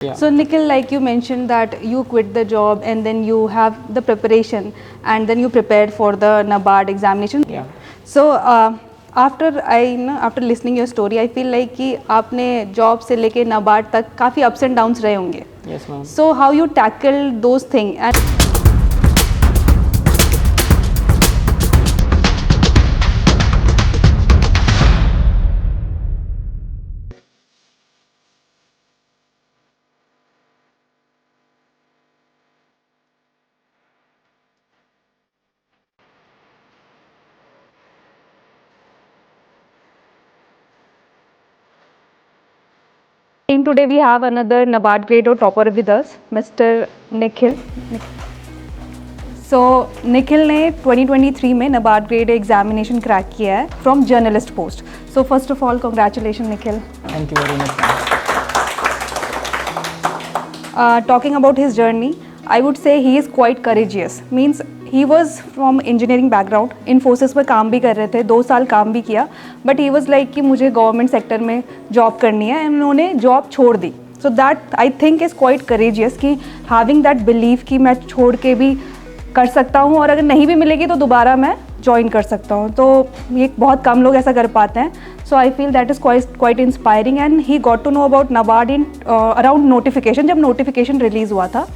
Yeah. So Nikhil, like you mentioned that you quit the job and then you have the preparation and then you prepared for the NABARD examination. Yeah. So after listening your story, I feel like कि आपने job से लेके NABARD तक काफ़ी ups and downs रहे होंगे. Yes, ma'am. So how you tackle those things? And today we have another NABARD Grade A topper with us, Mr. Nikhil. So Nikhil ने 2023 में NABARD Grade A examination crack किया है from journalist post. So first of all, congratulations Nikhil. Thank you very much, ma'am. Talking about his journey, I would say he is quite courageous. Means he was from engineering background. Infosys में काम भी कर रहे थे, 2 साल काम भी किया. But he was like कि मुझे गवर्नमेंट सेक्टर में जॉब करनी है. उन्होंने जॉब छोड़ दी. So that I think is quite courageous कि having that belief कि मैं छोड़ के भी कर सकता हूँ और अगर नहीं भी मिलेगी तो दोबारा मैं ज्वाइन कर सकता हूँ. तो ये बहुत कम लोग ऐसा कर पाते हैं. So I feel that is quite inspiring and he got to know about NABARD in around notification, जब notification release हुआ था.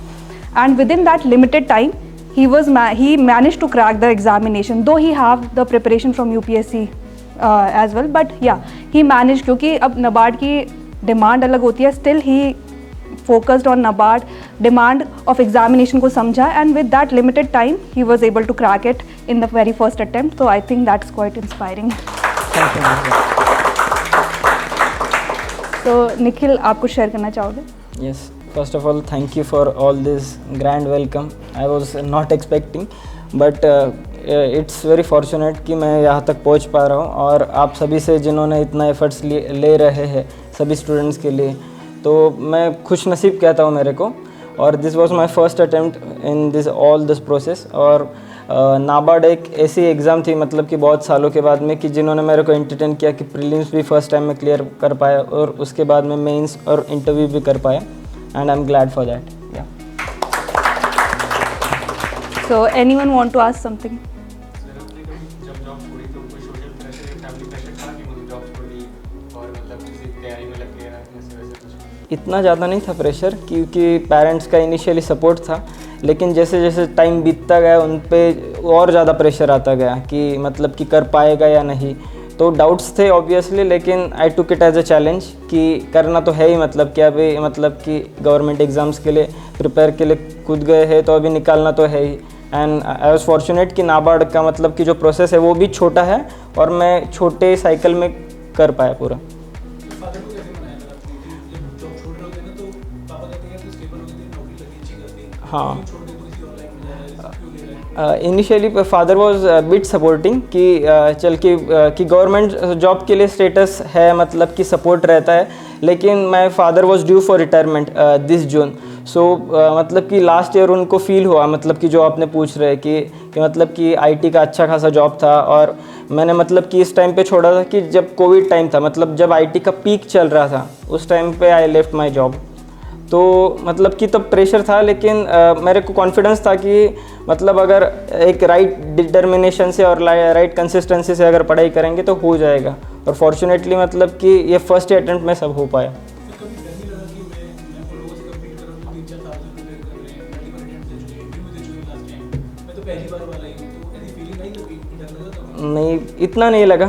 And within that limited time he managed to crack the examination, though he have the preparation from UPSC as well, but yeah he managed. क्योंकि अब NABARD की demand अलग होती है, still he focused on NABARD demand of examination को समझा, and with that limited time he was able to crack it in the very first attempt. So I think that's quite inspiring. Thank you, ma'am. So Nikhil, आप कुछ share करना चाहोगे? Yes. First of all, thank you for all this grand welcome. I was not expecting, but it's very fortunate कि मैं यहाँ तक पहुँच पा रहा हूँ और आप सभी से जिन्होंने इतना एफर्ट्स ले रहे हैं सभी स्टूडेंट्स के लिए, तो मैं खुश नसीब कहता हूँ मेरे को. और this was my first attempt in this all this process. और नाबार्ड एक ऐसी एग्ज़ाम थी मतलब कि बहुत सालों के बाद में कि जिन्होंने मेरे को एंटरटेन किया कि प्रीलिम्स भी फर्स्ट टाइम में क्लियर कर पाया और उसके बाद में मेंस और इंटरव्यू भी कर पाया. And I'm glad for that. Yeah. So anyone want to ask something? जब जॉब छोड़ी तो कोई सोशल प्रेशर या फैमिली प्रेशर था कि मतलब जॉब छोड़ी और मतलब किसी तैयारी में लग गया ऐसे वैसे कुछ? इतना ज़्यादा नहीं था प्रेशर क्योंकि पेरेंट्स का इनिशियली सपोर्ट था, लेकिन जैसे जैसे टाइम बीतता गया उन पे और ज़्यादा प्रेशर आता गया कि मतलब कि कर पाएगा या नहीं. तो डाउट्स थे ऑब्वियसली, लेकिन I took it as a challenge कि करना तो है ही. मतलब कि अभी मतलब कि गवर्नमेंट एग्ज़ाम्स के लिए प्रिपेयर के लिए कूद गए हैं तो अभी निकालना तो है ही. एंड आई वाज फॉर्चुनेट कि नाबार्ड का मतलब कि जो प्रोसेस है वो भी छोटा है और मैं छोटे साइकिल में कर पाया पूरा. हाँ, initially father was bit supporting कि चल कि गवर्नमेंट जॉब के लिए स्टेटस है मतलब कि सपोर्ट रहता है, लेकिन my father was due for retirement this June. So मतलब कि लास्ट ईयर उनको फील हुआ मतलब कि जो आपने पूछ रहे कि मतलब कि आईटी का अच्छा खासा जॉब था और मैंने मतलब कि इस टाइम पे छोड़ा था कि जब कोविड टाइम था, मतलब जब आईटी का पीक चल रहा था उस टाइम पे आई लेफ्ट माय जॉब. तो मतलब कि तब प्रेशर था, लेकिन मेरे को कॉन्फिडेंस था कि मतलब अगर एक राइट डिटर्मिनेशन से और राइट कंसिस्टेंसी से अगर पढ़ाई करेंगे तो हो जाएगा. और फॉर्चुनेटली मतलब कि ये फर्स्ट अटेम्प्ट में सब हो पाया. नहीं, इतना नहीं लगा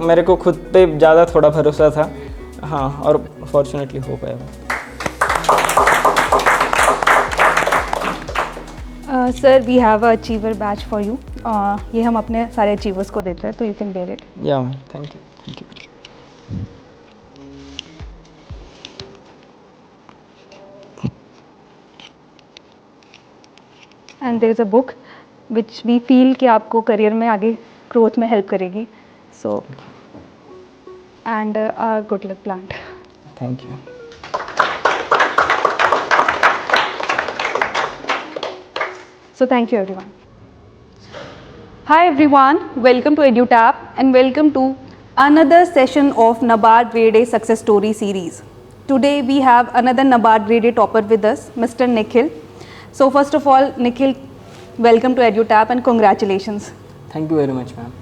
मेरे को खुद पे ज़्यादा थोड़ा भरोसा था. हाँ, और फॉर्चुनेटली हो पाया. Sir we have a achiever batch for you. ये हम अपने सारे अचीवर्स को देते हैं, तो you can bear it. Yeah ma'am, thank you. And there is a book which we feel कि आपको करियर में आगे ग्रोथ में हेल्प करेगी. So and good luck plant. Thank you. So thank you everyone. Hi everyone, welcome to EduTap and welcome to another session of NABARD Grade A Success Story series. today we have another NABARD Grade A topper with us, Mr. Nikhil. So first of all, Nikhil, welcome to EduTap and congratulations. Thank you very much, ma'am.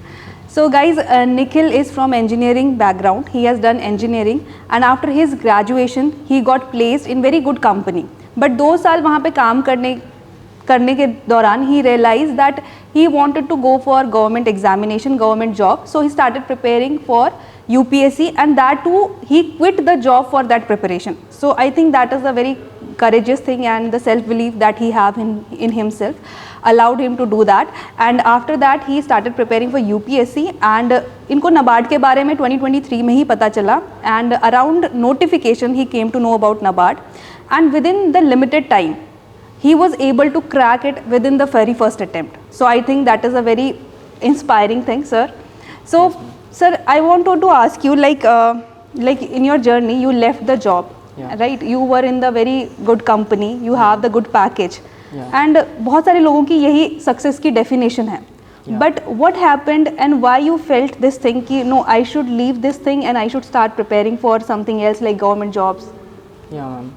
So guys, Nikhil is from engineering background. He has done engineering and after his graduation, he got placed in very good company. But 2 साल वहाँ पे काम करने के दौरान he realized that he wanted to go for government examination, government job. So he started preparing for UPSC and that too he quit the job for that preparation. So I think that is a very courageous thing and the self-belief that he have in himself allowed him to do that. And after that he started preparing for UPSC and इनको NABARD के बारे में 2023 में ही पता चला and around notification he came to know about NABARD and within the limited time he was able to crack it within the very first attempt. So I think that is a very inspiring thing, sir. So sir, I wanted to ask you like in your journey you left the job, right? You were in the very good company, you have the good package and बहुत सारे लोगों की यही success की definition है. But what happened and why you felt this thing कि no, I should leave this thing and I should start preparing for something else like government jobs? Yeah, ma'am.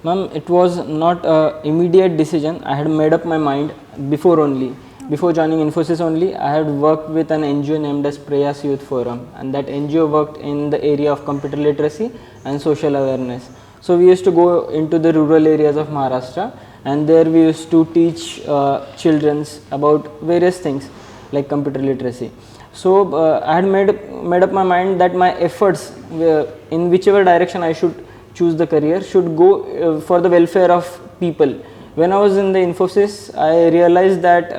Ma'am, it was not an immediate decision. I had made up my mind before only. Before joining Infosys only, I had worked with an NGO named as Prayas Youth Forum, and that NGO worked in the area of computer literacy and social awareness. So we used to go into the rural areas of Maharashtra, and there we used to teach children about various things like computer literacy. So I had made up my mind that my efforts in whichever direction I should choose the career should go for the welfare of people. When I was in the Infosys, I realized that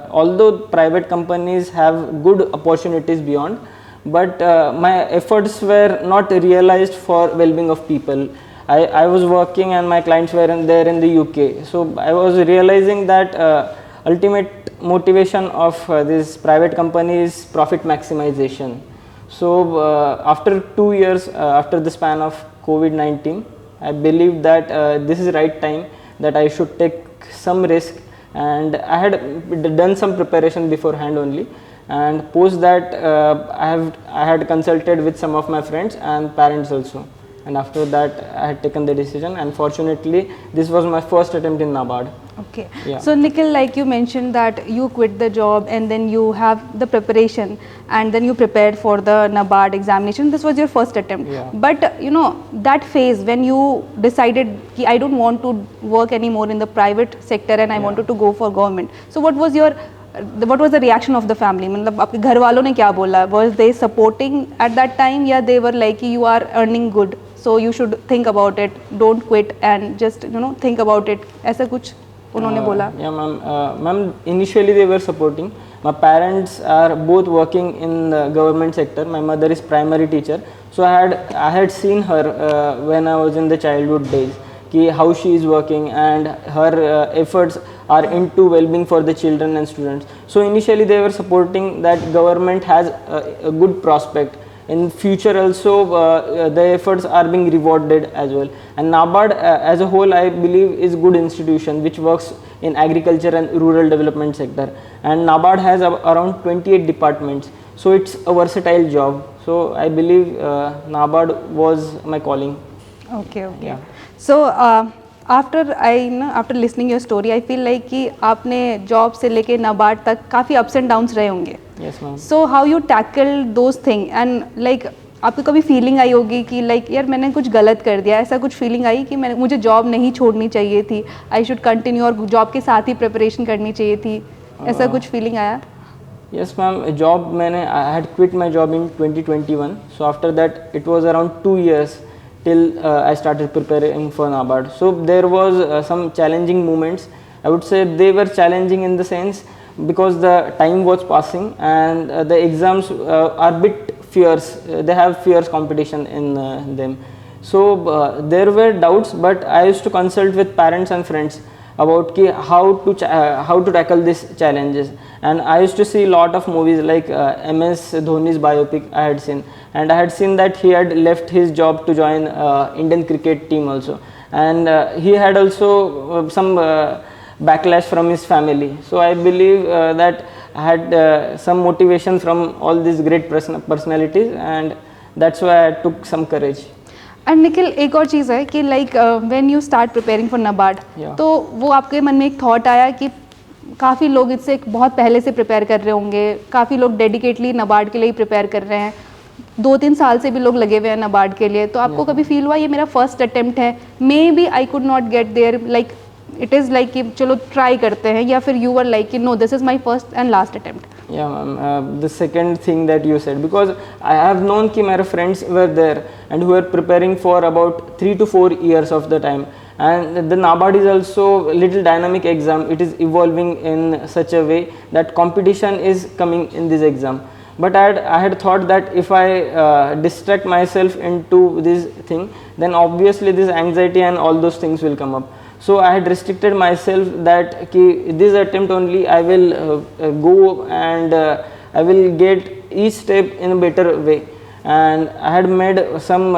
although private companies have good opportunities beyond, but my efforts were not realized for well-being of people. I was working and my clients were there in the UK. So I was realizing that ultimate motivation of this private company is profit maximization. So after 2 years, after the span of COVID-19, I believe that this is the right time that I should take some risk, and I had done some preparation beforehand only, and post that I had consulted with some of my friends and parents also, and after that I had taken the decision, and fortunately this was my first attempt in NABARD. Okay. Yeah. So Nikhil, like you mentioned that you quit the job and then you have the preparation and then you prepared for the NABARD examination. This was your first attempt. Yeah. But you know, that phase when you decided ki I don't want to work anymore in the private sector and I wanted to go for government. So what was the reaction of the family? मतलब आपके घर वालों ने क्या बोला? Was they supporting at that time? Yeah, they were like you are earning good, so you should think about it. Don't quit and just think about it. ऐसा कुछ उन्होंने बोला? Yeah, ma'am. Initially they were supporting. My parents are both working in the government sector. My mother is primary teacher, so I had seen her when I was in the childhood days, ki how she is working and her efforts are into well-being for the children and students. So initially they were supporting that government has a good prospect. In future also the efforts are being rewarded as well, and NABARD as a whole I believe is good institution which works in agriculture and rural development sector, and NABARD has around 28 departments, so it's a versatile job. So I believe NABARD was my calling. Okay. Yeah. So after listening your story, I feel like कि आपने job से लेके NABARD तक काफ़ी ups and downs रहे होंगे. Yes, ma'am. So how you tackle those things and like आपको कभी feeling आई होगी कि like यार मैंने कुछ गलत कर दिया, ऐसा कुछ feeling आई कि मुझे job नहीं छोड़नी चाहिए थी, I should continue और job के साथ ही preparation करनी चाहिए थी, ऐसा कुछ feeling आया? Yes, ma'am. I had quit my job in 2021. So after that, it was around 2 years till I started preparing for NABARD. So there was some challenging moments. I would say they were challenging in the sense because the time was passing and the exams are bit fierce. They have fierce competition in them. So there were doubts, but I used to consult with parents and friends about how to tackle these challenges, and I used to see a lot of movies like MS Dhoni's biopic I had seen, and I had seen that he had left his job to join Indian cricket team also, and he had also some backlash from his family. So I believe that I had some motivation from all these great personalities, and that's why I took some courage. And Nikhil, एक और चीज़ है कि like when you start preparing for NABARD, तो वो आपके मन में एक थॉट आया कि काफ़ी लोग इससे बहुत पहले से प्रिपेयर कर रहे होंगे, काफ़ी लोग डेडिकेटली नाबार्ड के लिए ही प्रिपेयर कर रहे हैं, 2-3 साल से भी लोग लगे हुए हैं नाबार्ड के लिए, तो आपको कभी फील हुआ ये मेरा फर्स्ट अटेम्प्ट है, maybe I could not get there, like it is like कि चलो ट्राई करते हैं, या फिर यू वर लाइक कि no this is my first and last attempt? Yeah, ma'am. The second thing that you said, because I have known कि मेरे friends were there and who were preparing for about 3 to 4 years of the time, and the NABARD is also little dynamic exam. It is evolving in such a way that competition is coming in this exam. But I had thought that if I distract myself into this thing, then obviously this anxiety and all those things will come up. So I had restricted myself that this attempt only I will go and I will get each step in a better way, and I had made some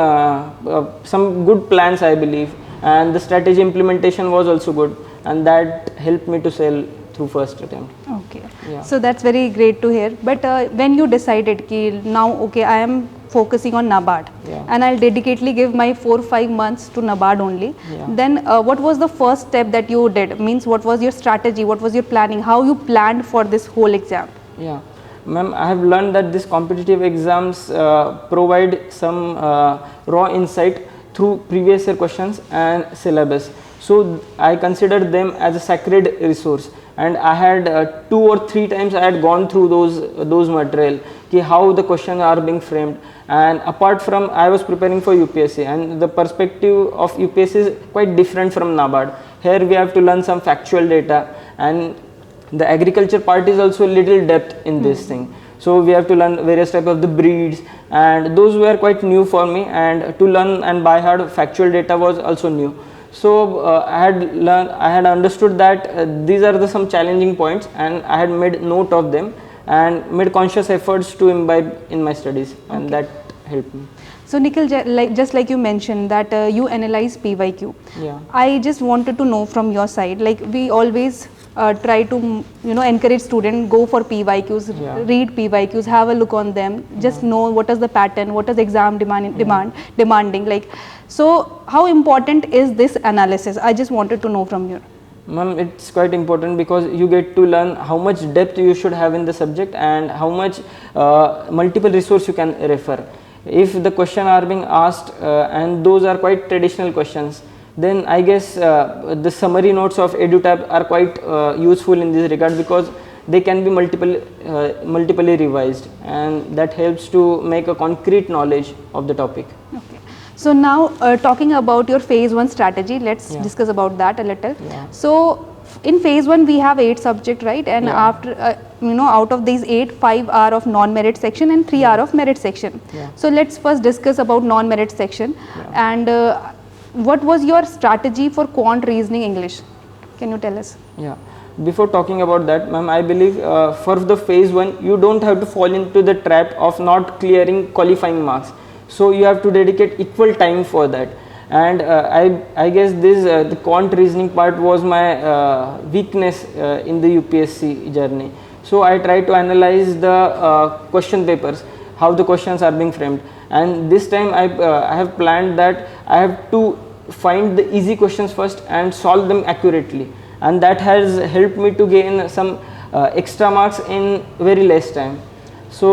good plans, I believe, and the strategy implementation was also good, and that helped me to sail through first attempt. Okay, Yeah. so that's very great to hear. But when you decided कि now okay I am focusing on NABARD, and I'll dedicatedly give my 4-5 months to NABARD only, then what was the first step that you did? Means what was your strategy, what was your planning, how you planned for this whole exam? Yeah, ma'am, I have learned that these competitive exams provide some raw insight through previous year questions and syllabus. So I considered them as a sacred resource, and I had 2 or 3 times I had gone through those material, how the questions are being framed. And apart from, I was preparing for UPSC, and the perspective of UPSC is quite different from NABARD. Here we have to learn some factual data, and the agriculture part is also little depth in this thing. So we have to learn various types of the breeds, and those were quite new for me, and to learn and by heart factual data was also new. So I had understood that these are some challenging points, and I had made note of them and made conscious efforts to imbibe in my studies, and that helped me. So Nikhil, just like you mentioned that you analyze PYQ. Yeah. I just wanted to know from your side, like we always try to encourage students go for PYQs, read PYQs, have a look on them, just know what is the pattern, what is exam demanding, like, so how important is this analysis? I just wanted to know from you. Ma'am, it's quite important because you get to learn how much depth you should have in the subject and how much multiple resource you can refer. If the question are being asked and those are quite traditional questions, then I guess the summary notes of EduTap are quite useful in this regard, because they can be multiply revised, and that helps to make a concrete knowledge of the topic. Okay. So now talking about your phase 1 strategy, let's discuss about that a little. So in phase 1 we have 8 subjects, right? And after out of these 8, 5 are of non-merit section and 3 are of merit section. So let's first discuss about non-merit section. And what was your strategy for quant, reasoning, English? Can you tell us? Yeah. Before talking about that, ma'am, I believe for the phase 1 you don't have to fall into the trap of not clearing qualifying marks. So you have to dedicate equal time for that, and I guess this the quant reasoning part was my weakness in the UPSC journey. So I try to analyze the question papers, how the questions are being framed, and this time I have planned that I have to find the easy questions first and solve them accurately, and that has helped me to gain some extra marks in very less time. So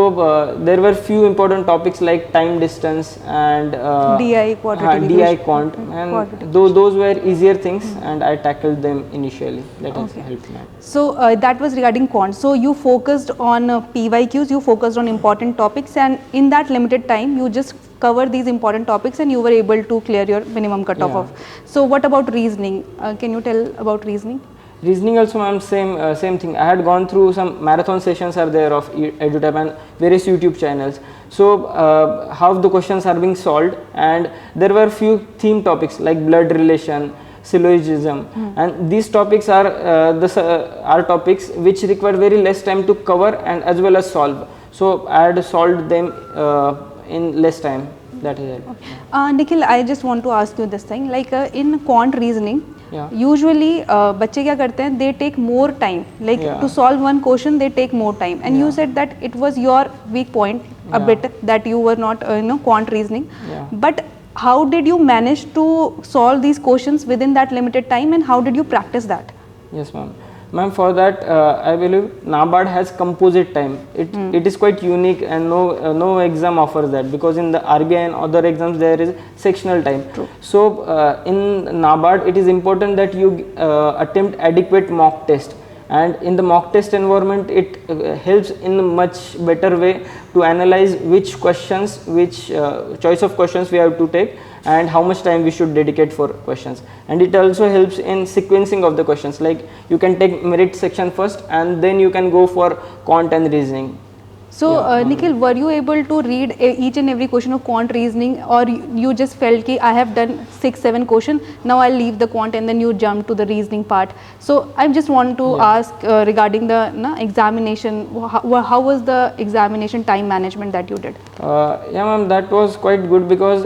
there were few important topics like time, distance, and DI, quadratic DI quant, and those were easier things, and I tackled them initially. That has helped me. So that was regarding quant. So you focused on PYQs, you focused on important topics, and in that limited time you just covered these important topics and you were able to clear your minimum cutoff of. So what about reasoning? Can you tell about reasoning? Reasoning also, ma'am, same thing. I had gone through some marathon sessions are there of EduTap and various YouTube channels. So how the questions are being solved, and there were few theme topics like blood relation, syllogism, and these topics are are topics which require very less time to cover and as well as solve. So I had solved them in less time. That is it. Nikhil, I just want to ask you this thing, like in quant reasoning, usually बच्चे क्या करते हैं, they take more time, like to solve one question they take more time, and you said that it was your weak point a bit, that you were not quant reasoning, but how did you manage to solve these questions within that limited time, and how did you practice that? Yes, ma'am. Ma'am, for that, I believe NABARD has composite time. It is quite unique, and no exam offers that, because in the RBI and other exams there is sectional time. True. So in NABARD, it is important that you attempt adequate mock test, and in the mock test environment, it helps in a much better way to analyze which questions, which choice of questions we have to take, and how much time we should dedicate for questions. And it also helps in sequencing of the questions, like you can take merit section first and then you can go for quant and reasoning. So Nikhil, were you able to read each and every question of quant reasoning, or you just felt ki I have done 6-7 questions, now I'll leave the quant, and then you jump to the reasoning part? So I just want to ask regarding the examination, how was the examination time management that you did? Yeah, ma'am, that was quite good, because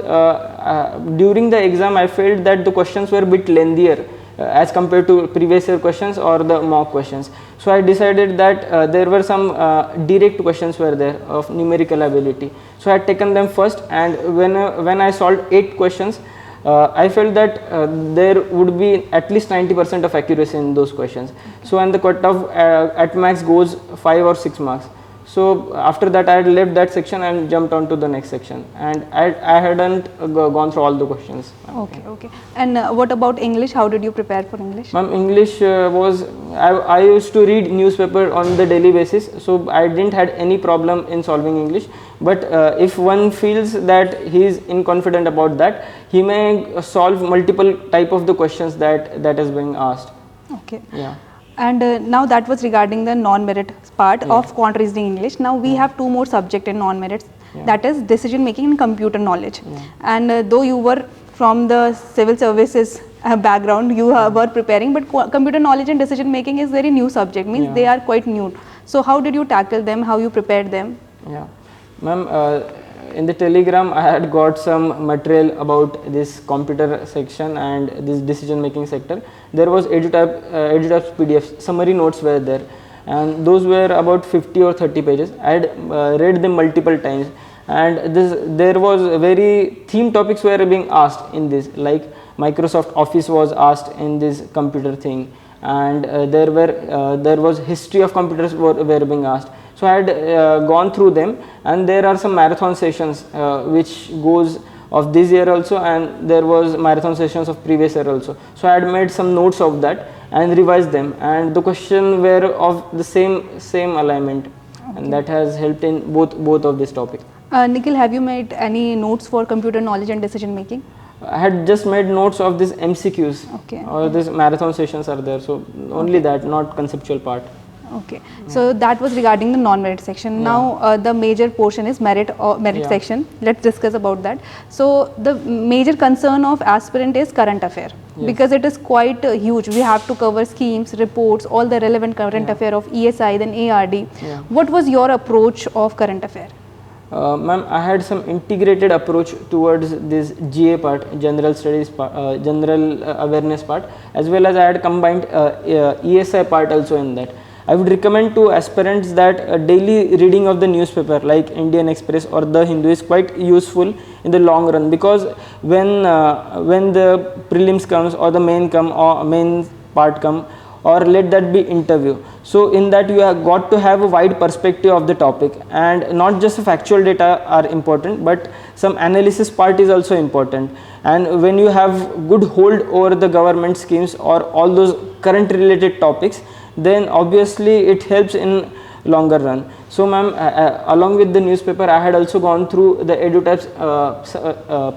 during the exam I felt that the questions were a bit lengthier as compared to previous year questions or the mock questions. So I decided that there were some direct questions were there of numerical ability. So I had taken them first, and when I solved 8 questions, I felt that there would be at least 90% of accuracy in those questions. So and the cutoff at max goes 5 or 6 marks. So after that I had left that section and jumped on to the next section, and I hadn't gone through all the questions. Okay. And what about English? How did you prepare for English? Ma'am, English was, I used to read newspaper on the daily basis, so I didn't had any problem in solving English. But if one feels that he is inconfident about that, he may solve multiple type of the questions that is being asked. Okay. Yeah. And now that was regarding the non-merit part of quant reasoning English. Now we have 2 more subjects in non-merits, that is decision making and computer knowledge. And though you were from the civil services background, you were preparing, but computer knowledge and decision making is very new subject, means they are quite new. So how did you tackle them? How you prepared them? Yeah, ma'am, in the telegram I had got some material about this computer section and this decision making sector. There was EduTap's PDF, summary notes were there, and those were about 50 or 30 pages. I had read them multiple times, and there was very theme topics were being asked in this, like Microsoft Office was asked in this computer thing, and there was history of computers were being asked. So I had gone through them, and there are some marathon sessions which goes of this year also, and there was marathon sessions of previous year also. So I had made some notes of that and revised them, and the question were of the same alignment, and that has helped in both of this topic. Nikhil, have you made any notes for computer knowledge and decision making? I had just made notes of these MCQs, Okay. or these marathon sessions are there, so only that, not conceptual part. Okay, so that was regarding the non-merit section. Now the major portion is merit section. Let's discuss about that. So the major concern of aspirant is current affair, because it is quite huge. We have to cover schemes, reports, all the relevant current affair of ESI, then ARD. What was your approach of current affair? Ma'am, I had some integrated approach towards this GA part, general studies part, general awareness part, as well as I had combined ESI part also in that. I would recommend to aspirants that daily reading of the newspaper like Indian Express or The Hindu is quite useful in the long run, because when the prelims comes or the main part come, or let that be interview, so in that you have got to have a wide perspective of the topic, and not just factual data are important, but some analysis part is also important. And when you have good hold over the government schemes or all those current related topics, then obviously it helps in longer run. So ma'am, along with the newspaper, I had also gone through the EduTap's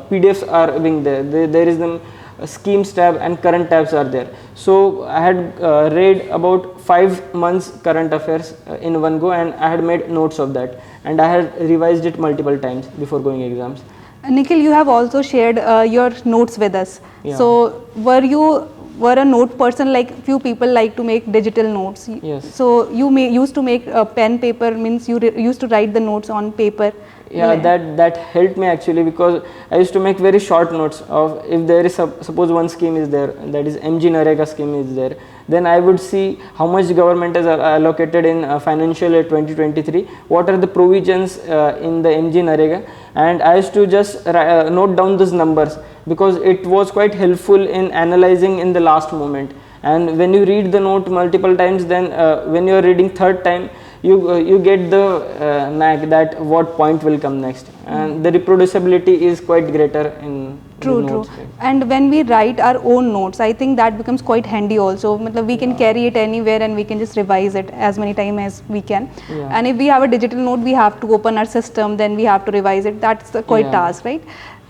PDFs are being there. There is the schemes tab and current tabs are there. So I had read about 5 months current affairs in one go, and I had made notes of that, and I had revised it multiple times before going exams. Nikhil, you have also shared your notes with us. So were a note person, like few people like to make digital notes? Yes. So you used to make pen paper, means you used to write the notes on paper? Yeah, that helped me actually, because I used to make very short notes of if there is suppose one scheme is there, that is MG Narega scheme is there, then I would see how much government has allocated in financial year 2023, what are the provisions in the MG Narega, and I used to just note down those numbers, because it was quite helpful in analyzing in the last moment. And when you read the note multiple times, then when you are reading third time, you get the knack that what point will come next, and the reproducibility is quite greater in True, the true. notes. And when we write our own notes, I think that becomes quite handy also. Matlab we can carry it anywhere and we can just revise it as many times as we can. Yeah. And if we have a digital note, we have to open our system, then we have to revise it. That's the quite task, right?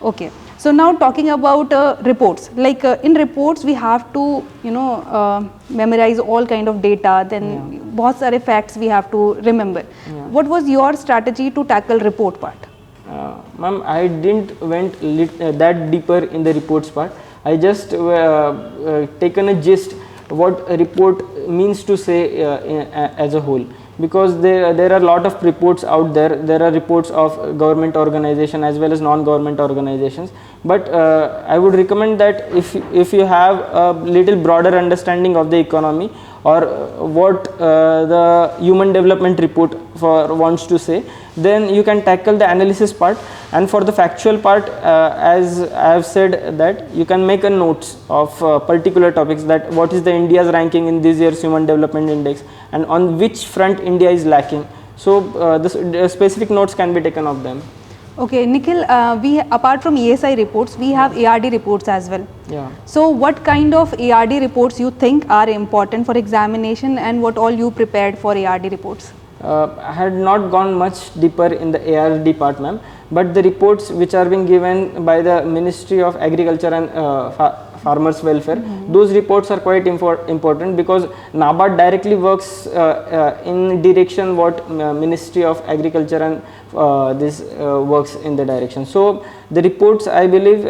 Okay. So now talking about reports, like in reports we have to, you know, memorize all kind of data, then बहुत सारे facts we have to remember. What was your strategy to tackle report part? Ma'am, I didn't went that deeper in the reports part. I just taken a gist what a report means to say as a whole, because there are a lot of reports out there. There are reports of government organization as well as non-government organizations, but I would recommend that if you have a little broader understanding of the economy, or what the human development report wants to say, then you can tackle the analysis part. And for the factual part, as I have said, that you can make a notes of particular topics, that what is the India's ranking in this year's human development index and on which front India is lacking. So the specific notes can be taken of them. Okay, Nikhil, we apart from ESI reports, we have ARD reports as well. Yeah. So what kind of ARD reports you think are important for examination, and what all you prepared for ARD reports? I had not gone much deeper in the ARD part, ma'am, but the reports which are being given by the Ministry of Agriculture and Farmers Welfare, those reports are quite important, because NABARD directly works in direction what Ministry of Agriculture and this works in the direction. So the reports, I believe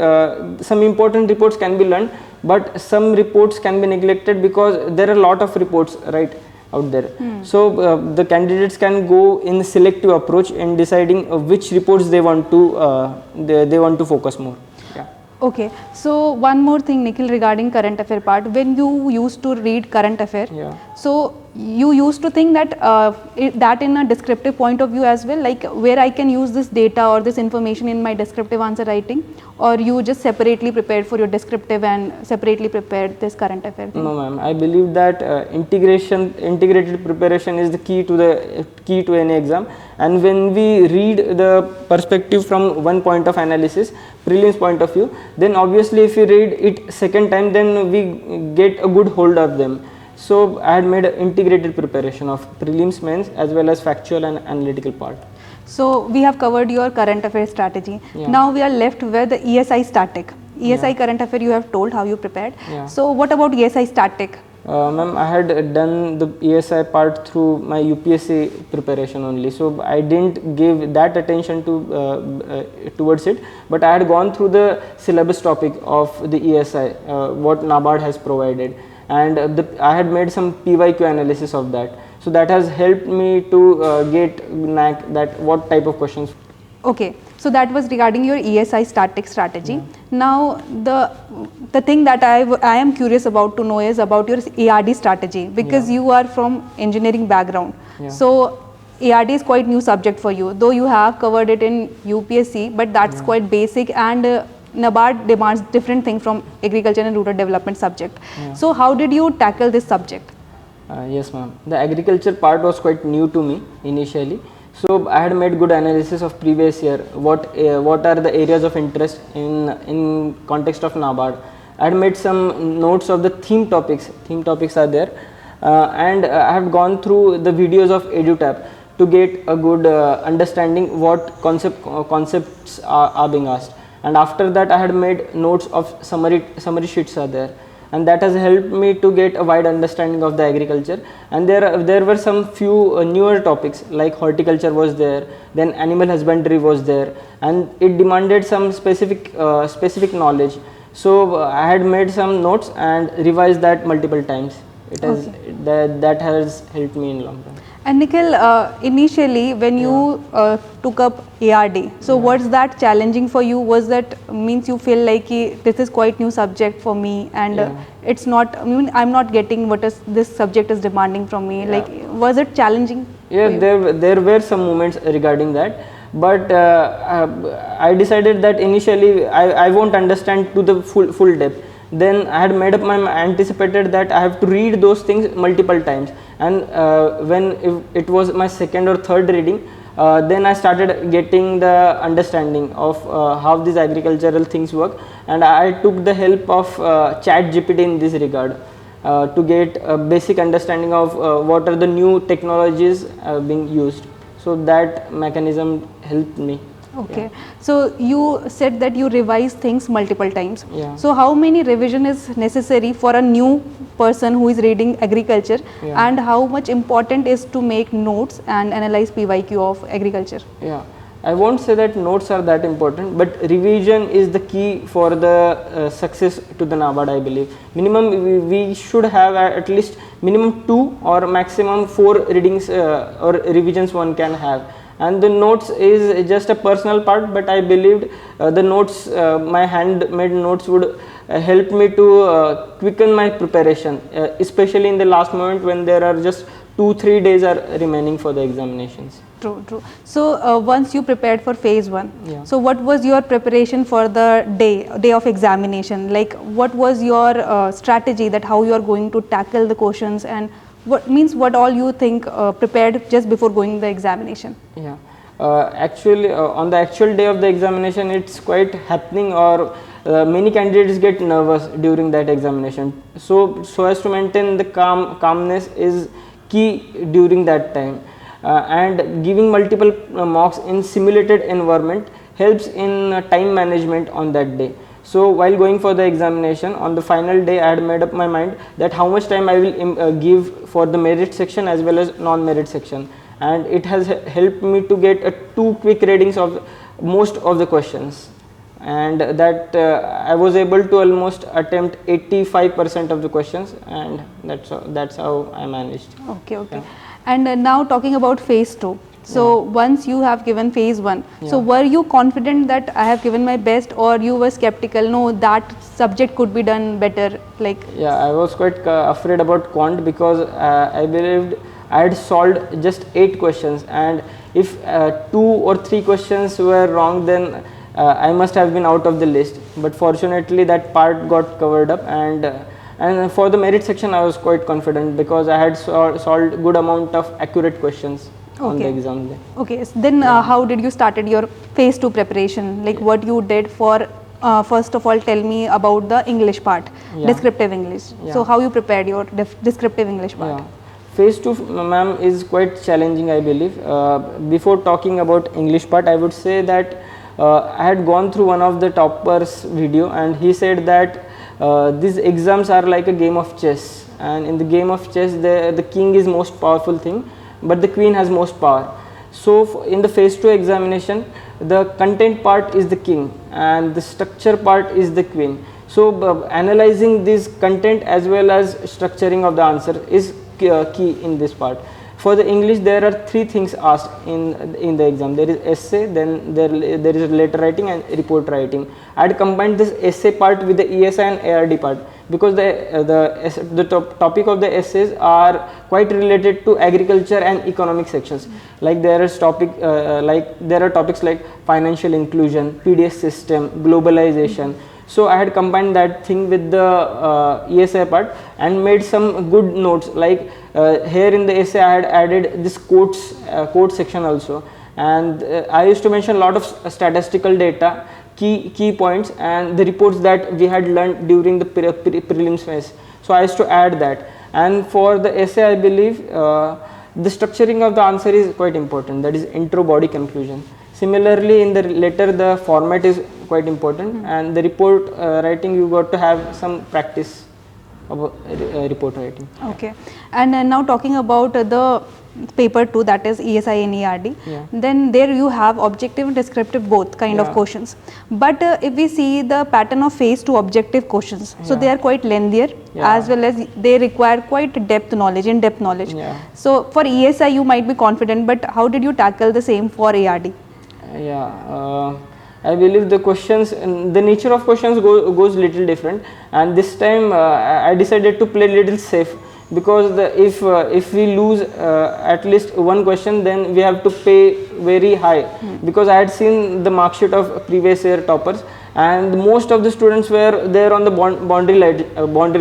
some important reports can be learned, but some reports can be neglected because there are a lot of reports right out there. So the candidates can go in selective approach in deciding which reports they want to they want to focus more. Yeah. Okay, so one more thing, Nikhil, regarding current affair part. When you used to read current affair, so you used to think that that in a descriptive point of view as well, like where I can use this data or this information in my descriptive answer writing, or you just separately prepared for your descriptive and separately prepared this current affair thing? No, ma'am. I believe that integrated preparation is the key to any exam. And when we read the perspective from one point of analysis, prelims point of view, then obviously if you read it second time, then we get a good hold of them. So I had made an integrated preparation of prelims, mains as well as factual and analytical part. So we have covered your current affair strategy. Now we are left with the ESI static. ESI current affair you have told how you prepared. So what about ESI static? Ma'am, I had done the ESI part through my UPSC preparation only, so I didn't give that attention to towards it, but I had gone through the syllabus topic of the ESI, what NABARD has provided, and I had made some PYQ analysis of that. So that has helped me to get knack that what type of questions. Okay, so that was regarding your ESI static strategy. Now the thing that I am curious about to know is about your ARD strategy, because you are from engineering background. So ARD is quite new subject for you, though you have covered it in UPSC, but that's quite basic, and NABARD demands different thing from agriculture and rural development subject. So how did you tackle this subject? Yes, ma'am. The agriculture part was quite new to me initially. So I had made good analysis of previous year. What are the areas of interest in context of NABARD? I had made some notes of the theme topics. Theme topics are there, and I have gone through the videos of EduTap to get a good understanding what concepts are being asked. And after that, I had made notes of summary sheets are there, and that has helped me to get a wide understanding of the agriculture. And there were some few newer topics like horticulture was there, then animal husbandry was there, and it demanded some specific knowledge. So I had made some notes and revised that multiple times. It has that has helped me in long run. And Nikhil, initially when you took up ARD, so what's that challenging for you? Was that means you feel like this is quite new subject for me, and it's not, I mean, I'm not getting what is this subject is demanding from me. Like, was it challenging? Yeah, there were some moments regarding that, but I decided that initially I won't understand to the full depth. Then I had made up my anticipated that I have to read those things multiple times, and when it was my second or third reading, then I started getting the understanding of how these agricultural things work, and I took the help of chat GPT in this regard to get a basic understanding of what are the new technologies being used. So that mechanism helped me. Okay, so you said that you revise things multiple times. Yeah. So how many revision is necessary for a new person who is reading agriculture, and how much important is to make notes and analyze PYQ of agriculture? Yeah, I won't say that notes are that important, but revision is the key for the success to the NABARD, I believe. Minimum we should have at least minimum 2 or maximum 4 readings or revisions one can have. And the notes is just a personal part, but I believed the notes, my handmade notes would help me to quicken my preparation, especially in the last moment when there are just 2-3 days are remaining for the examinations. True, true. So once you prepared for phase 1, so what was your preparation for the day of examination? Like, what was your strategy, that how you are going to tackle the questions, and what all you think prepared just before going the examination? Yeah, actually on the actual day of the examination, it's quite happening, or many candidates get nervous during that examination. So as to maintain the calmness is key during that time, and giving multiple mocks in simulated environment helps in time management on that day. So while going for the examination, on the final day I had made up my mind that how much time I will give for the merit section as well as non-merit section, and it has helped me to get 2 quick readings of most of the questions, and that I was able to almost attempt 85% of the questions, and that's how I managed. Okay, okay. And now talking about phase 2. So once you have given phase 1, so were you confident that I have given my best, or you were skeptical, no, that subject could be done better? Like, yeah, I was quite afraid about quant, because I believed I had solved just 8 questions, and if 2 or 3 questions were wrong, then I must have been out of the list. But fortunately that part got covered up, and for the merit section I was quite confident, because I had solved good amount of accurate questions on the exam day. Okay, so then how did you started your phase 2 preparation? Like, what you did for first of all, tell me about the English part, descriptive English. So how you prepared your descriptive English part? Phase 2, ma'am, is quite challenging, I believe. Before talking about English part, I would say that I had gone through one of the toppers video, and he said that these exams are like a game of chess, and in the game of chess the king is most powerful thing, but the queen has most power. So in the phase 2 examination, the content part is the king and the structure part is the queen. So analyzing this content as well as structuring of the answer is key in this part. For the English, there are 3 things asked in the exam. There is essay, then there is letter writing and report writing. I had combined this essay part with the ESI and ARD part, because the topic of the essays are quite related to agriculture and economic sections. Like there are topics like financial inclusion, PDS system, globalization. So I had combined that thing with the ESI part and made some good notes. Like here in the essay, I had added this quotes section also, and I used to mention a lot of statistical data, key points, and the reports that we had learned during the prelims phase. So I used to add that. And for the essay, I believe the structuring of the answer is quite important. That is intro, body, conclusion. Similarly, in the letter, the format is quite important, and the report writing, you got to have some practice about report writing. Okay, and now talking about the paper 2, that is ESI and ERD. Yeah. Then there you have objective and descriptive both kind of Yeah. questions. But if we see the pattern of phase 2 objective questions, so Yeah. they are quite lengthier, Yeah. as well as they require quite in-depth knowledge. Yeah. So for ESI you might be confident, but how did you tackle the same for ARD? Yeah, I believe the questions, the nature of questions goes little different, and this time I decided to play little safe, because if we lose at least one question, then we have to pay very high, because I had seen the mark sheet of previous year toppers, and most of the students were there on the boundary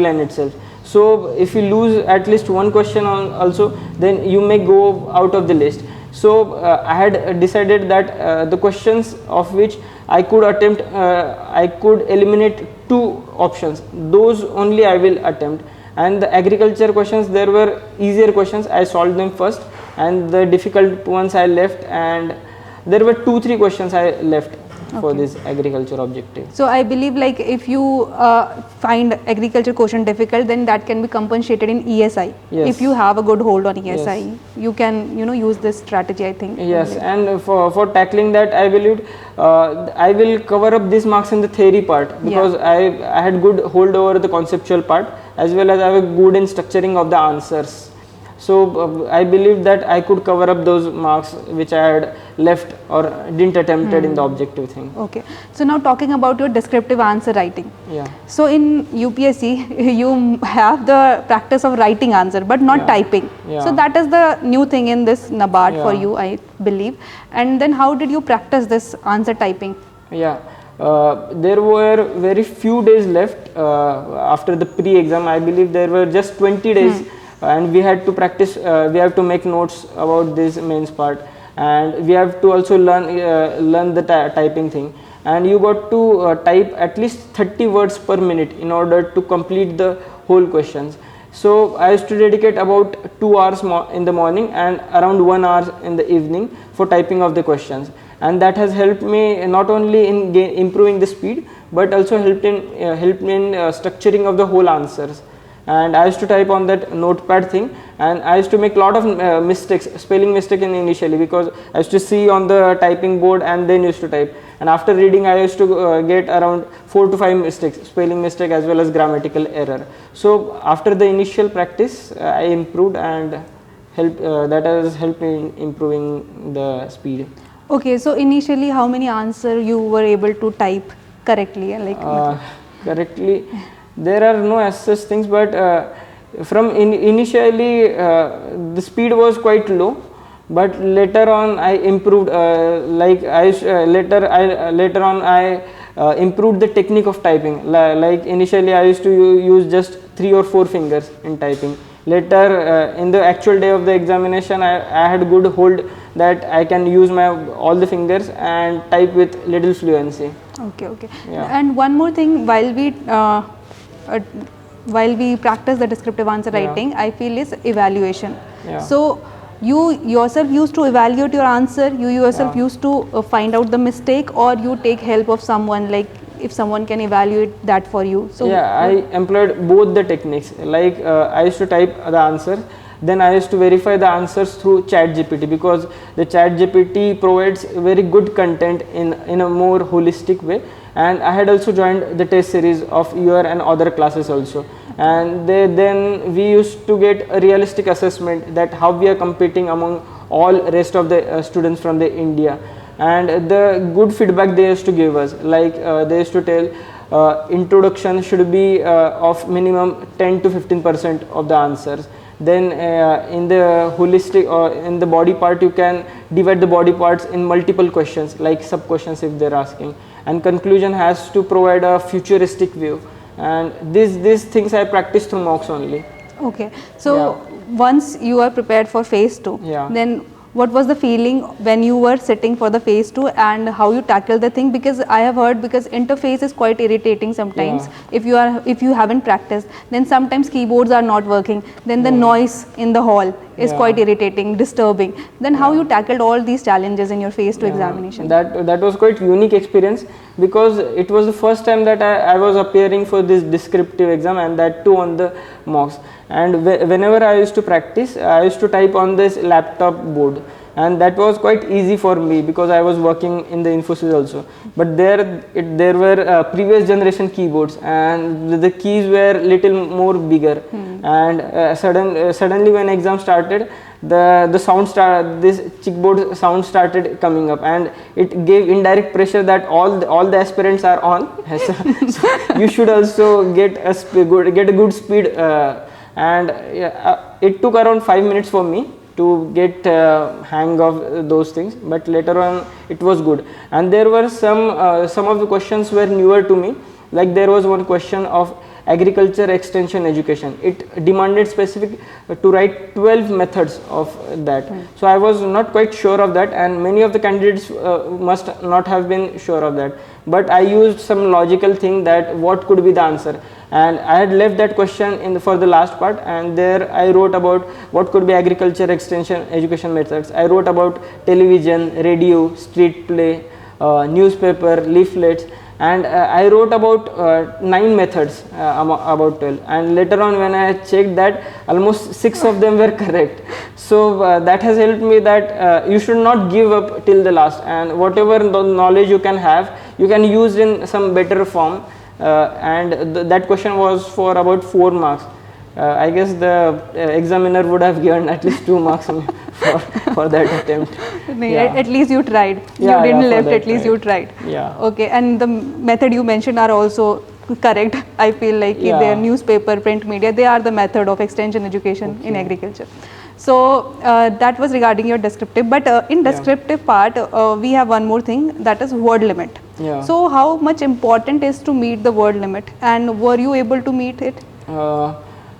line itself. So if you lose at least one question also, then you may go out of the list. So I had decided that the questions of which I could attempt, I could eliminate 2 options, those only I will attempt. And the agriculture questions, there were easier questions, I solved them first, and the difficult ones I left, and there were 2-3 questions I left for this agriculture objective. So I believe like if you find agriculture question difficult, then that can be compensated in ESI. Yes. If you have a good hold on ESI, Yes. you can use this strategy, I think. Yes, and for tackling that, I believed I will cover up these marks in the theory part, because I had good hold over the conceptual part, as well as I was good in structuring of the answers. So I believe that I could cover up those marks which I had left or didn't attempted in the objective thing. Okay. So now talking about your descriptive answer writing. Yeah. So in UPSC, you have the practice of writing answer, but not typing. Yeah. So that is the new thing in this NABARD for Yeah. you, I believe. And then how did you practice this answer typing? Yeah. There were very few days left after the pre-exam. I believe there were just 20 days. And we had to practice, we have to make notes about this mains part, and we have to also learn the typing thing, and you got to type at least 30 words per minute in order to complete the whole questions. So I used to dedicate about 2 hours in the morning and around 1 hour in the evening for typing of the questions, and that has helped me not only in improving the speed, but also helped in structuring of the whole answers. And I used to type on that notepad thing, and I used to make lot of mistakes, spelling mistake initially, because I used to see on the typing board and then used to type, and after reading I used to get around 4 to 5 mistakes, spelling mistake as well as grammatical error. So after the initial practice I improved, and that has helped me in improving the speed. Okay, so initially how many answer you were able to type correctly? Correctly, there are no as such things, but from initially the speed was quite low, but later on I improved. Later on I improved the technique of typing. Like initially I used to use just 3 or 4 fingers in typing. Later in the actual day of the examination, I had good hold that I can use all the fingers and type with little fluency. Okay. Yeah. And one more thing, while we practice the descriptive answer writing, I feel is evaluation. Yeah. So you yourself used to evaluate your answer, you yourself used to find out the mistake, or you take help of someone, like if someone can evaluate that for you. So yeah, I employed both the techniques. Like I used to type the answer, then I used to verify the answers through ChatGPT, because the ChatGPT provides very good content in a more holistic way. And I had also joined the test series of your and other classes also, and then we used to get a realistic assessment that how we are competing among all rest of the students from the India, and the good feedback they used to give us, like they used to tell introduction should be of minimum 10 to 15% of the answers. Then in the holistic or in the body part, you can divide the body parts in multiple questions, like sub questions if they're asking, and conclusion has to provide a futuristic view, and these things I practice through mocks only. Okay, so once you are prepared for phase 2, then what was the feeling when you were sitting for the phase 2, and how you tackled the thing? Because I have heard, because interface is quite irritating sometimes. If you haven't practiced, then sometimes keyboards are not working, then the noise in the hall, is Yeah. quite irritating, disturbing. Then how you tackled all these challenges in your phase 2 examination? That was quite unique experience, because it was the first time that I was appearing for this descriptive exam, and that too on the mocks. And whenever I used to practice, I used to type on this laptop board, and that was quite easy for me because I was working in the Infosys also. But there were previous generation keyboards, and the keys were little more bigger. And suddenly when exam started, the sound this chickboard sound started coming up, and it gave indirect pressure that all the aspirants are on. So you should also get a good speed. And it took around 5 minutes for me to get hang of those things, but later on it was good. And there were some of the questions were newer to me. Like there was one question of agriculture extension education. It demanded specific to write 12 methods of that. So I was not quite sure of that, and many of the candidates must not have been sure of that. But I used some logical thing that what could be the answer, and I had left that question for the last part, and there I wrote about what could be agriculture extension education methods. I wrote about television, radio, street play, newspaper, leaflets, and I wrote about 9 methods about 12, and later on when I checked that, almost 6 of them were correct. So that has helped me that you should not give up till the last, and whatever knowledge you can have, you can use in some better form. And that question was for about 4 marks. I guess the examiner would have given at least 2 marks for that attempt. At least you tried. Yeah, you didn't for left, that at least you tried. Yeah. Okay, and the method you mentioned are also correct. I feel like Yeah. their newspaper, print media, they are the method of extension education in agriculture. So that was regarding your descriptive, but in descriptive part, we have one more thing, that is word limit. Yeah. So how much important is to meet the word limit, and were you able to meet it?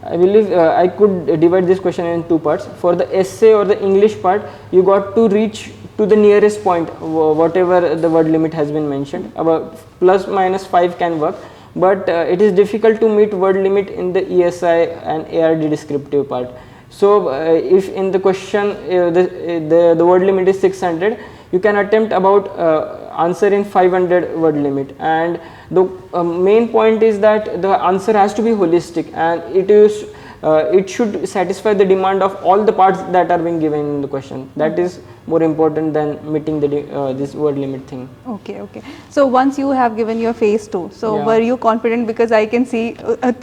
I believe I could divide this question in 2 parts. For the essay or the English part, you got to reach to the nearest point, whatever the word limit has been mentioned. About plus minus 5 can work, but it is difficult to meet word limit in the ESI and ARD descriptive part. So if in the question the word limit is 600, you can attempt about answer in 500 word limit, and the main point is that the answer has to be holistic, and it should satisfy the demand of all the parts that are being given in the question. That is more important than meeting the this word limit thing. Okay. So once you have given your phase 2, so Yeah. were you confident? Because I can see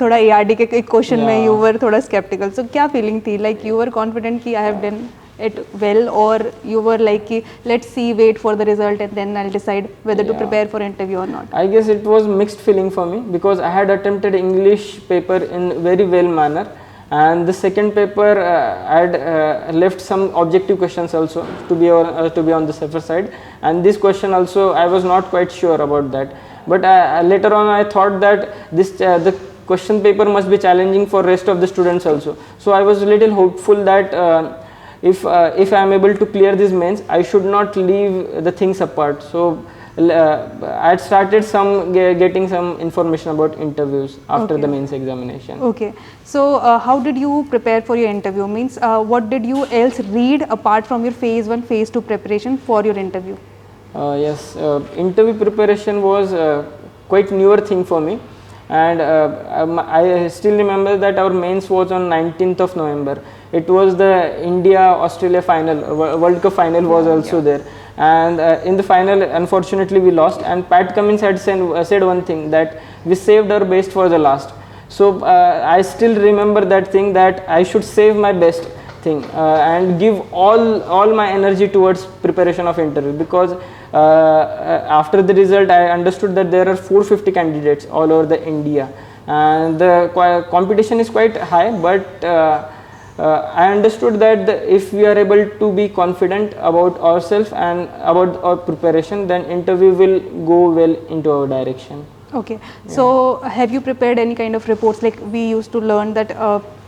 thoda ARD के एक question में you were thoda skeptical. So क्या feeling थी? Like you were confident कि I have done it well, or you were like कि let's see, wait for the result and then I'll decide whether to prepare for interview or not? I guess it was mixed feeling for me, because I had attempted English paper in very well manner, and the second paper I had left some objective questions also to be on the safer side, and this question also I was not quite sure about that. But later on I thought that the question paper must be challenging for rest of the students also. So I was a little hopeful that if I am able to clear these mains, I should not leave the things apart. So I had started getting some information about interviews after the mains examination. Okay, so how did you prepare for your interview? Means what did you else read apart from your phase 1, phase 2 preparation for your interview? Yes, interview preparation was quite newer thing for me, and I still remember that our mains was on 19th of November. It was the India-Australia final, World Cup final was also there, and in the final unfortunately we lost, and Pat Cummins had said one thing, that we saved our best for the last. So I still remember that thing, that I should save my best thing and give all my energy towards preparation of interview, because after the result I understood that there are 450 candidates all over the India, and the competition is quite high, but I understood that if we are able to be confident about ourselves and about our preparation, then interview will go well into our direction. Okay, so have you prepared any kind of reports? Like we used to learn that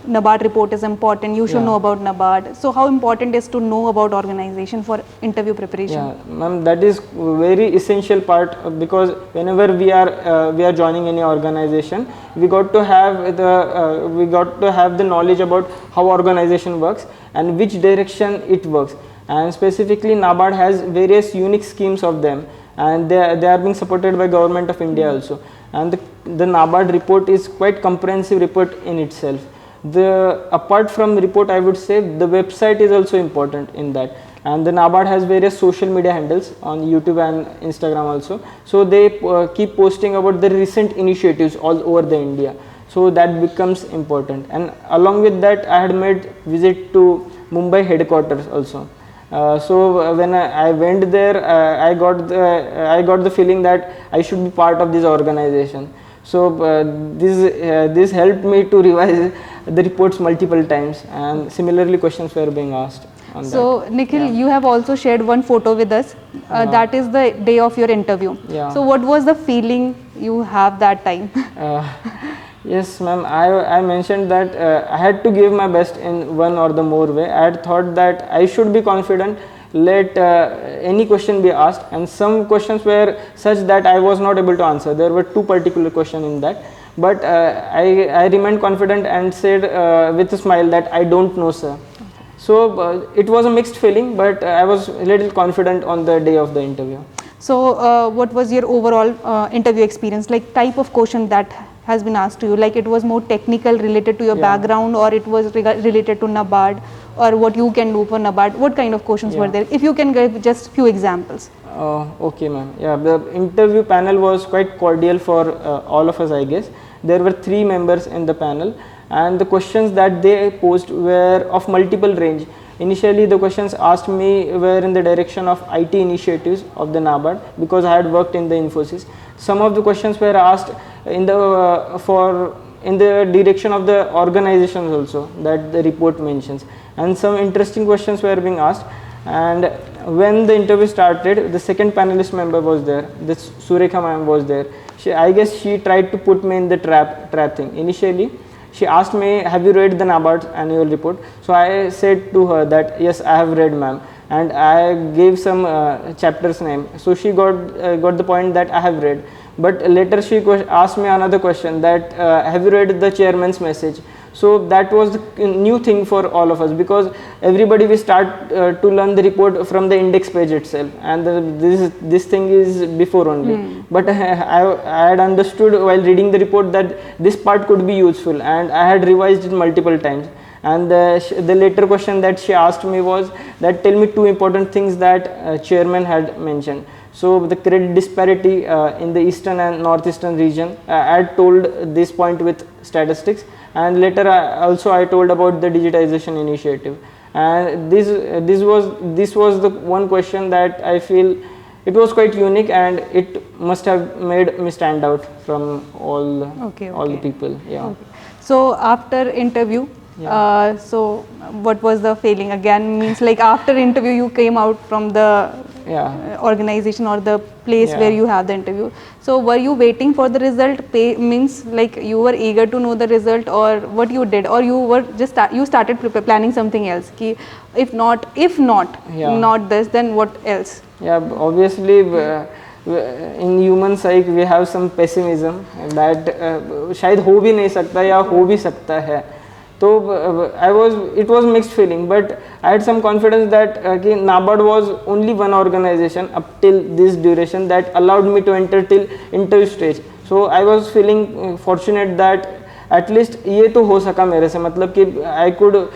NABARD report is important, you should Yeah. know about NABARD. So how important is to know about organization for interview preparation? Yeah, ma'am, that is very essential part because whenever we are joining any organization, we got to have the knowledge about how organization works and which direction it works. And specifically, NABARD has various unique schemes of them, and they are being supported by Government of India also. And the NABARD report is quite comprehensive report in itself. Apart from the report, I would say the website is also important in that, and the NABARD has various social media handles on YouTube and Instagram also, so they keep posting about the recent initiatives all over the India, so that becomes important. And along with that, I had made visit to Mumbai headquarters also. So when I went there, I got the feeling that I should be part of this organization. So this helped me to revise the reports multiple times, and similarly questions were being asked on so that. Nikhil, Yeah. you have also shared one photo with us. That is the day of your interview. Yeah. So what was the feeling you have that time? Yes, ma'am. I mentioned that I had to give my best in one or the more way. I had thought that I should be confident, let any question be asked, and some questions were such that I was not able to answer. There were two particular questions in that, but I remained confident and said with a smile that I don't know, sir. So it was a mixed feeling, but I was a little confident on the day of the interview. So what was your overall interview experience, like type of question that has been asked to you, like it was more technical related to your Yeah. background, or it was related to NABARD, or what you can do for NABARD? What kind of questions were Yeah. there? If you can give just few examples. Okay, ma'am. Yeah, the interview panel was quite cordial for all of us, I guess. There were 3 members in the panel, and the questions that they posed were of multiple range. Initially, the questions asked me were in the direction of IT initiatives of the NABARD, because I had worked in the Infosys. Some of the questions were asked in the direction of the organizations also that the report mentions, and some interesting questions were being asked. And when the interview started, the second panelist member was there, this Surekha ma'am was there. I guess she tried to put me in the trap thing. Initially, she asked me, have you read the NABARD annual report? So I said to her that yes, I have read, ma'am, and I gave some chapters name. So she got the point that I have read. But later she asked me another question that have you read the chairman's message? So that was the new thing for all of us, because everybody we start to learn the report from the index page itself, and this thing is before only. But I had understood while reading the report that this part could be useful, and I had revised it multiple times. And the later question that she asked me was that tell me 2 important things that chairman had mentioned. So the credit disparity in the eastern and northeastern region, I had told this point with statistics, and later I told about the digitization initiative. And this was the one question that I feel it was quite unique, and it must have made me stand out from all the people. Yeah. Okay. So after interview, so what was the feeling again? Means like after interview you came out from the organization or the place where you have the interview. So were you waiting for the result? Means like you were eager to know the result, or what you did, or you were just you started planning something else? Ki if not this, then what else? Yeah, obviously in human psyche we have some pessimism that शायद हो भी नहीं सकता या हो भी सकता है. So it was mixed feeling, but I had some confidence that NABARD was only one organization up till this duration that allowed me to enter till interview stage. So I was feeling fortunate that at least ये तो हो सका मेरे से, मतलब कि I could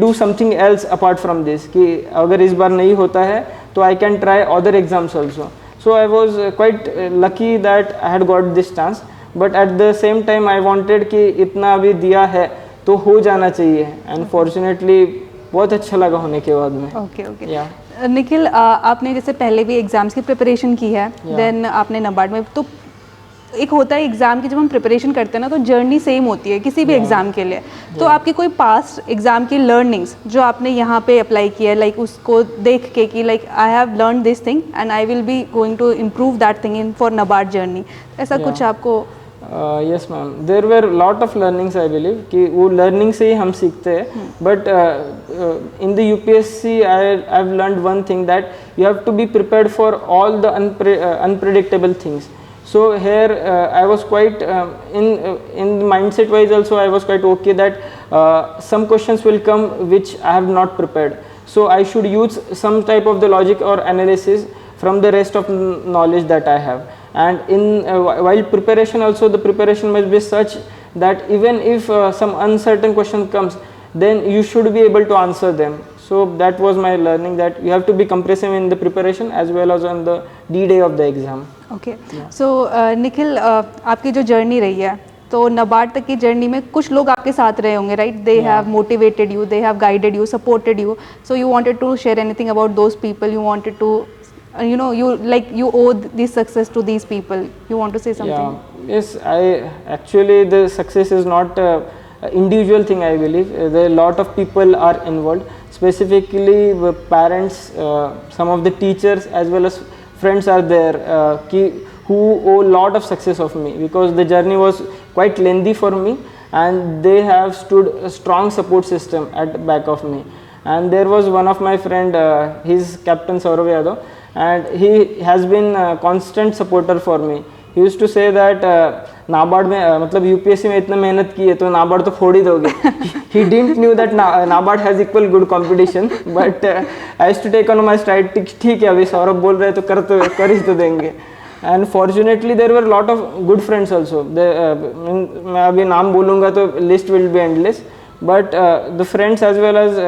do something else apart from this, कि अगर इस बार नहीं होता है तो I can try other exams also. So I was quite lucky that I had got this chance, but at the same time I wanted कि इतना अभी दिया है तो हो जाना चाहिए, एंड फॉर्चुनेटली बहुत अच्छा लगा होने के बाद में. ओके. निखिल, आपने जैसे पहले भी एग्जाम्स की प्रिपरेशन की है, देन आपने NABARD में, तो एक होता है एग्जाम की जब हम प्रिपरेशन करते हैं ना, तो जर्नी सेम होती है किसी भी एग्जाम के लिए. तो आपकी कोई पास्ट एग्जाम की लर्निंग्स जो आपने यहाँ पे अप्लाई किया है, लाइक उसको देख के कि like I have learn this thing and I will be going to improve that thing in for NABARD journey, ऐसा कुछ आपको yes ma'am, there were lot of learnings I believe कि वो लर्निंग से ही हम सीखते हैं. But in the UPSC I have learned one thing that you have to be prepared for all the unpredictable things. So here I was quite in mindset wise also I was quite okay that some questions will come which I have not prepared. So I should use some type of the logic or analysis from the rest of knowledge that I have. And in while preparation also the preparation must be such that even if some uncertain question comes, then you should be able to answer them. So that was my learning, that you have to be compressive in the preparation as well as on the D-day of the exam. Okay so Nikhil, आपकी जो journey रही है, तो नबार्ड तक की journey में कुछ लोग आपके साथ रहे होंगे, right? They have motivated you, they have guided you, supported you. So you wanted to share anything about those people? You wanted to you owe this success to these people. You want to say something? Yeah, yes, actually the success is not individual thing, I believe. There are a lot of people are involved, specifically the parents, some of the teachers as well as friends are there who owe a lot of success of me, because the journey was quite lengthy for me and they have stood a strong support system at back of me. And there was one of my friend, he's Captain Saurav Yadav, and he has been a constant supporter for me. He used to say that NABARD में मतलब UPSC में इतना मेहनत की है तो नाबार्ड तो फोड़ ही दोगे. He didn't knew that NABARD has equal good competition, but I used to take on my stride. ठीक है, अभी सौरभ बोल रहे हैं तो कर ही तो देंगे. And fortunately there were a lot of good friends also. मैं अभी नाम बोलूँगा तो list will be endless, but the friends as well as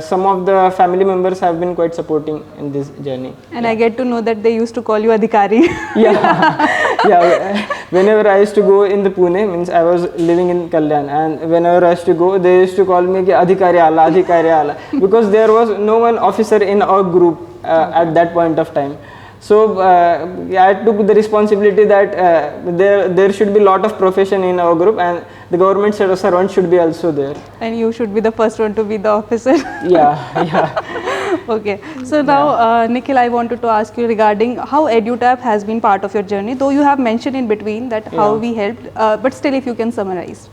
some of the family members have been quite supporting in this journey. And I get to know that they used to call you Adhikari. Yeah. Whenever I used to go in the Pune, means I was living in Kalyan, and whenever I used to go, they used to call me कि Adhikari ala, because there was no one officer in our group at that point of time. So I took the responsibility that there should be lot of profession in our group, and the government servant should be also there. And you should be the first one to be the officer. Yeah. Okay. So now, Nikhil, I wanted to ask you regarding how EduTap has been part of your journey. Though you have mentioned in between that how we helped, but still, if you can summarize.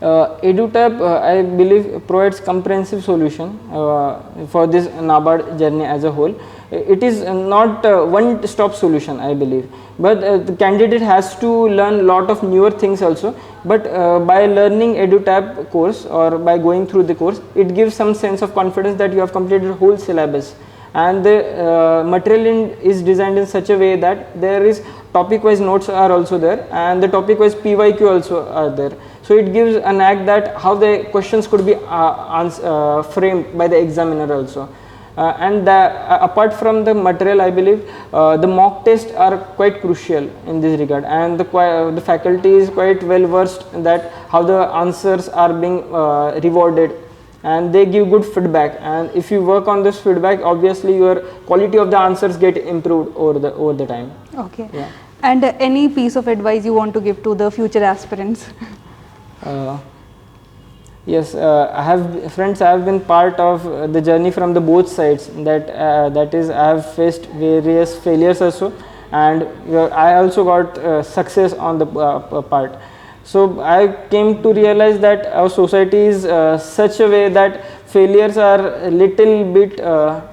EduTap, I believe, provides comprehensive solution for this NABARD journey as a whole. It is not one-stop solution, I believe, but the candidate has to learn lot of newer things also. But by learning EduTap course or by going through the course, it gives some sense of confidence that you have completed whole syllabus, and the material is designed in such a way that there is topic-wise notes are also there, and the topic-wise PYQ also are there. So it gives an act that how the questions could be framed by the examiner also. And apart from the material, I believe the mock tests are quite crucial in this regard, and the faculty is quite well versed that how the answers are being rewarded, and they give good feedback. And if you work on this feedback, obviously your quality of the answers get improved over the time. Okay. Yeah. And any piece of advice you want to give to the future aspirants? Yes, I have friends. I have been part of the journey from the both sides. That is, I have faced various failures also, and I also got success on the part. So I came to realize that our society is such a way that failures are a little bit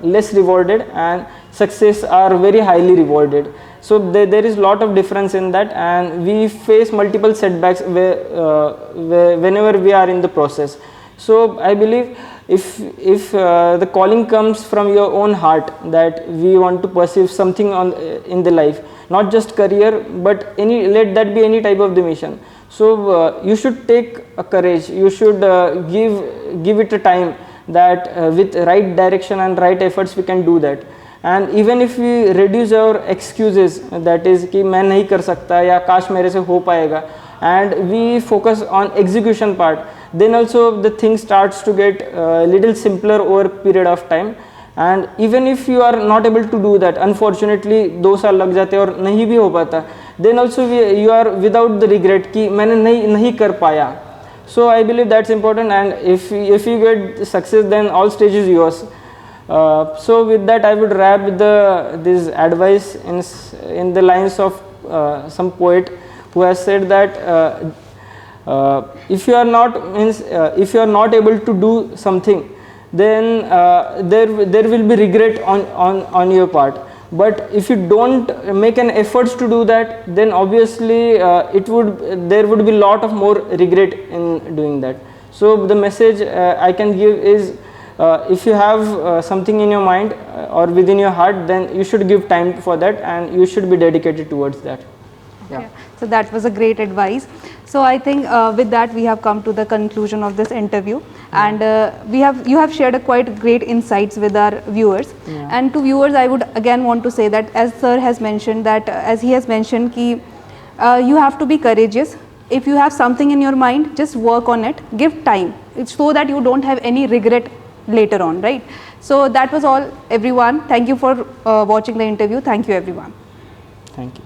less rewarded and success are very highly rewarded. So there is lot of difference in that, and we face multiple setbacks whenever we are in the process. So I believe if the calling comes from your own heart, that we want to pursue something in the life, not just career, but let that be any type of the mission. So you should take a courage. You should give it a time that with right direction and right efforts we can do that. And even if we reduce our excuses, that is कि मैं नहीं कर सकता या काश मेरे से हो पाएगा, and we focus on execution part, then also the thing starts to get little simpler over a period of time. And even if you are not able to do that, unfortunately 2 साल लग जाते और नहीं भी हो पाता, then also you are without the regret कि मैंने नहीं कर पाया. So I believe that's important, and if you get success, then all stage is yours. So with that, I would wrap this advice in the lines of some poet who has said that if you are not if you are not able to do something, then there will be regret on your part. But if you don't make an efforts to do that, then obviously there would be lot of more regret in doing that. So the message I can give is, if you have something in your mind or within your heart, then you should give time for that and you should be dedicated towards that. Yeah. So that was a great advice. So I think with that we have come to the conclusion of this interview, and you have shared a quite great insights with our viewers. And to viewers, I would again want to say that, as sir has mentioned, that as he has mentioned, ki you have to be courageous. If you have something in your mind, just work on it, give time. It's so that you don't have any regret later on, right? So that was all, everyone. Thank you for watching the interview. Thank you, everyone. Thank you.